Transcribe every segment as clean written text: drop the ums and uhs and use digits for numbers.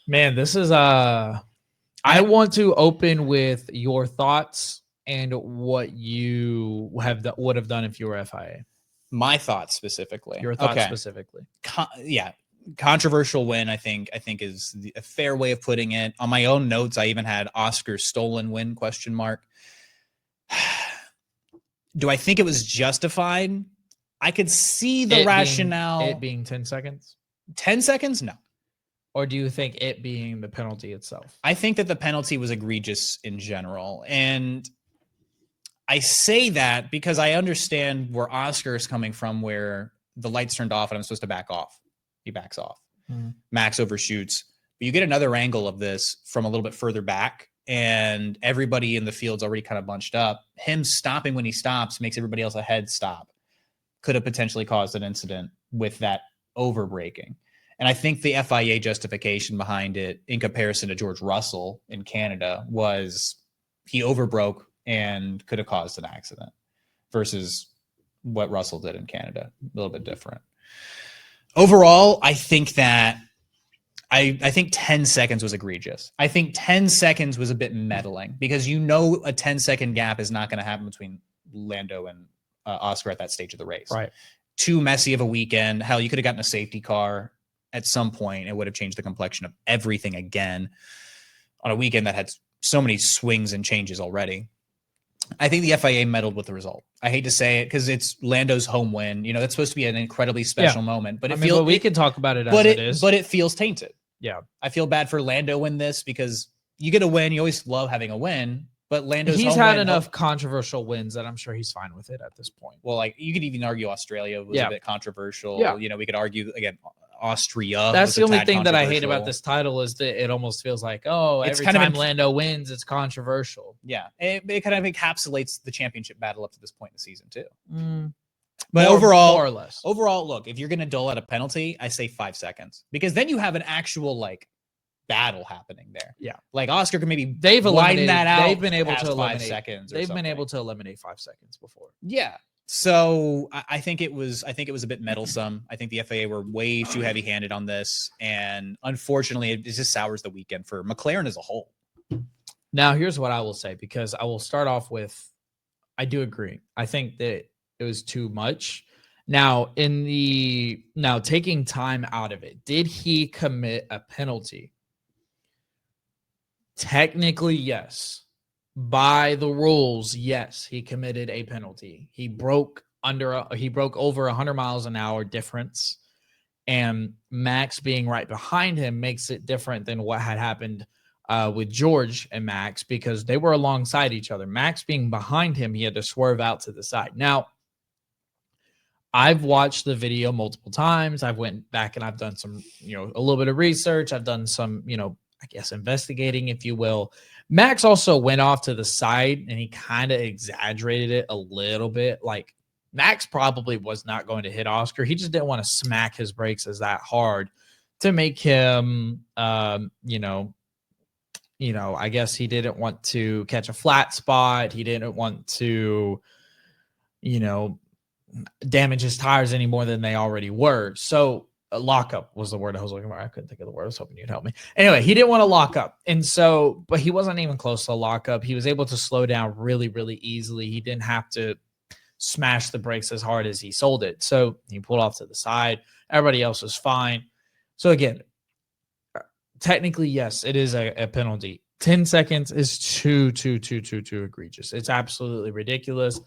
Man, this is I want to open with your thoughts and what you would have done if you were FIA. My thoughts specifically. Your thoughts specifically. Controversial win, I think is a fair way of putting it. On my own notes, I even had Oscar's stolen win ? Do I think it was justified? I could see the rationale. It being 10 seconds? 10 seconds? No. Or do you think it being the penalty itself? I think that the penalty was egregious in general. And I say that because I understand where Oscar is coming from, where the lights turned off and I'm supposed to back off. He backs off. Max overshoots. But you get another angle of this from a little bit further back, and everybody in the field's already kind of bunched up. Him stopping when he stops makes everybody else ahead stop. Could have potentially caused an incident with that over braking. And I think the FIA justification behind it in comparison to George Russell in Canada was he overbroke and could have caused an accident versus what Russell did in Canada. A little bit different. Overall, I think that I think 10 seconds was egregious. I think 10 seconds was a bit meddling because a 10-second gap is not going to happen between Lando and Oscar at that stage of the race. Right. Too messy of a weekend. Hell, you could have gotten a safety car at some point. It would have changed the complexion of everything again on a weekend that had so many swings and changes already. I think the FIA meddled with the result. I hate to say it because it's Lando's home win. That's supposed to be an incredibly special moment, but we can talk about it as it is. But it feels tainted. Yeah. I feel bad for Lando in this because you get a win. You always love having a win, but he's had enough controversial wins that I'm sure he's fine with it at this point. Well, like you could even argue Australia was a bit controversial. Yeah. We could argue again, Austria. That's the only thing that I hate about this title is that it almost feels like, every time Lando wins, it's controversial. Yeah. It kind of encapsulates the championship battle up to this point in the season too. But overall, more or less. Overall, look, if you're going to dole out a penalty, I say 5 seconds because then you have an actual battle happening there. Yeah. Like Oscar can maybe widen that out. They've been able to eliminate 5 seconds. They've been able to eliminate 5 seconds before. Yeah. So I think it was a bit meddlesome. I think the FAA were way too heavy-handed on this, and unfortunately, it just sours the weekend for McLaren as a whole. Now, here's what I will say, because I will start off with, I do agree. I think that it was too much. Now, taking time out of it, did he commit a penalty? Technically, yes. By the rules, yes, he committed a penalty. He broke over 100 miles an hour difference, and Max being right behind him makes it different than what had happened with George and Max, because they were alongside each other. Max being behind him, he had to swerve out to the side. Now, I've watched the video multiple times. I've went back and I've done some, a little bit of research. I've done some, I guess investigating, if you will. Max also went off to the side and he kind of exaggerated it a little bit. Like, Max probably was not going to hit Oscar. He just didn't want to smack his brakes as that hard to make him, I guess he didn't want to catch a flat spot. He didn't want to, damage his tires any more than they already were. So lockup was the word I was looking for. I couldn't think of the word. I was hoping you'd help me. Anyway, he didn't want to lock up. And so, but he wasn't even close to a lockup. He was able to slow down really, really easily. He didn't have to smash the brakes as hard as he sold it. So he pulled off to the side. Everybody else was fine. So again, technically, yes, it is a penalty. 10 seconds is too egregious. It's absolutely ridiculous.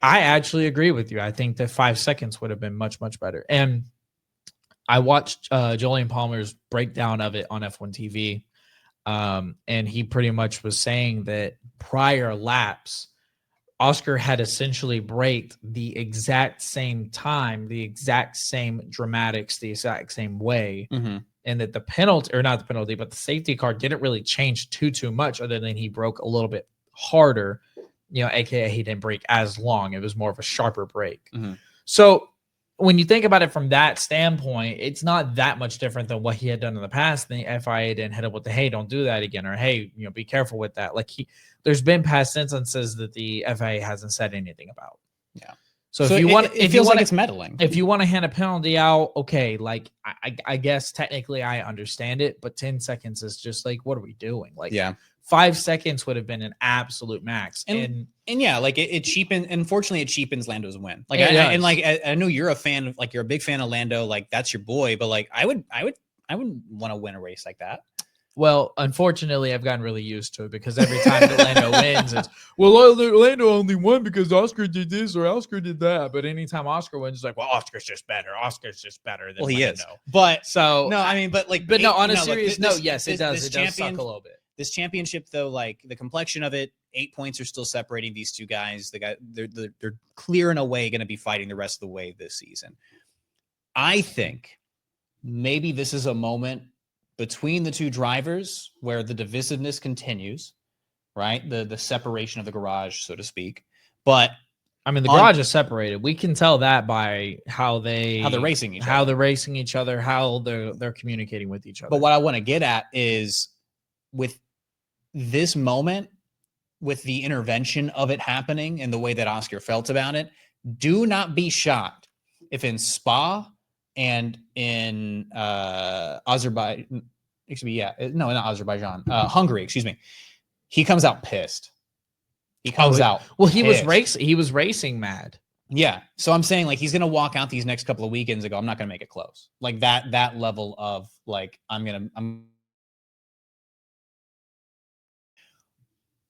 I actually agree with you. I think that 5 seconds would have been much, much better. And I watched Julian Palmer's breakdown of it on F1 TV, and he pretty much was saying that prior laps, Oscar had essentially braked the exact same time, the exact same dramatics, the exact same way, and that the penalty, or not the penalty, but the safety car didn't really change too much, other than he broke a little bit harder, aka he didn't brake as long. It was more of a sharper brake. So when you think about it from that standpoint, it's not that much different than what he had done in the past. The FIA didn't hit up with the, hey, don't do that again, or hey, be careful with that. Like, there's been past instances that the FIA hasn't said anything about. Yeah. So if you want, it feels like it's meddling. If you want to hand a penalty out, okay, like I guess technically I understand it, but 10 seconds is just like, what are we doing? Like, 5 seconds would have been an absolute max. And yeah, like it cheapens. Unfortunately, it cheapens Lando's win. Like, I know you're a fan of, like, you're a big fan of Lando. Like, that's your boy. But like, I wouldn't want to win a race like that. Well, unfortunately, I've gotten really used to it because every time that Lando wins, it's, well, Lando only won because Oscar did this or Oscar did that. But anytime Oscar wins, it's like, well, Oscar's just better. Oscar's just better than Lando. He is. But so no, I mean, but like, but no, on a serious note, yes, it does. It does suck a little bit. This championship, though, like the complexion of it, 8 points are still separating these two guys. They're clear in a way going to be fighting the rest of the way this season. I think maybe this is a moment between the two drivers where the divisiveness continues, right? The separation of the garage, so to speak. But I mean, the garage is separated. We can tell that by how they're racing each other, how they're communicating with each other. But what I want to get at is, with this moment, with the intervention of it happening and the way that Oscar felt about it, do not be shocked if in Spa and in Azerbaijan, not Azerbaijan, Hungary, excuse me, he comes out pissed. He comes out. Well, pissed. he was racing mad. Yeah. So I'm saying, like, he's gonna walk out these next couple of weekends and go, I'm not gonna make it close. Like that level of, like,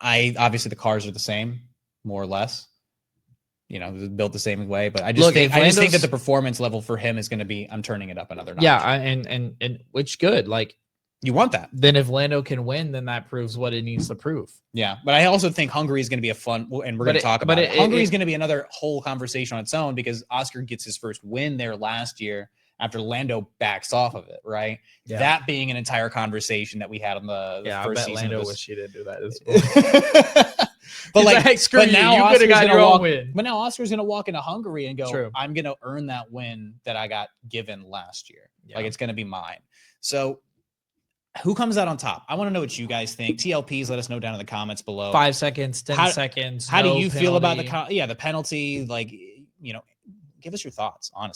obviously the cars are the same, more or less. You know, built the same way, but I just think that the performance level for him is going to be, I'm turning it up another notch. Yeah, and which good. Like, you want that. Then if Lando can win, then that proves what it needs to prove. Yeah, but I also think Hungary is going to be a fun, and we're going to talk about it. Hungary is going to be another whole conversation on its own because Oscar gets his first win there last year after Lando backs off of it, right? Yeah. That being an entire conversation that we had on the first season. Lando wish he didn't do that. But like, hey, screw you. You could have got your own win. But now Oscar's going to walk into Hungary and go, I'm going to earn that win that I got given last year. Yeah. Like, it's going to be mine. So who comes out on top? I want to know what you guys think. TLPs, let us know down in the comments below. 5 seconds, 10 seconds. How do you feel about the penalty? Like, you know, give us your thoughts, honestly.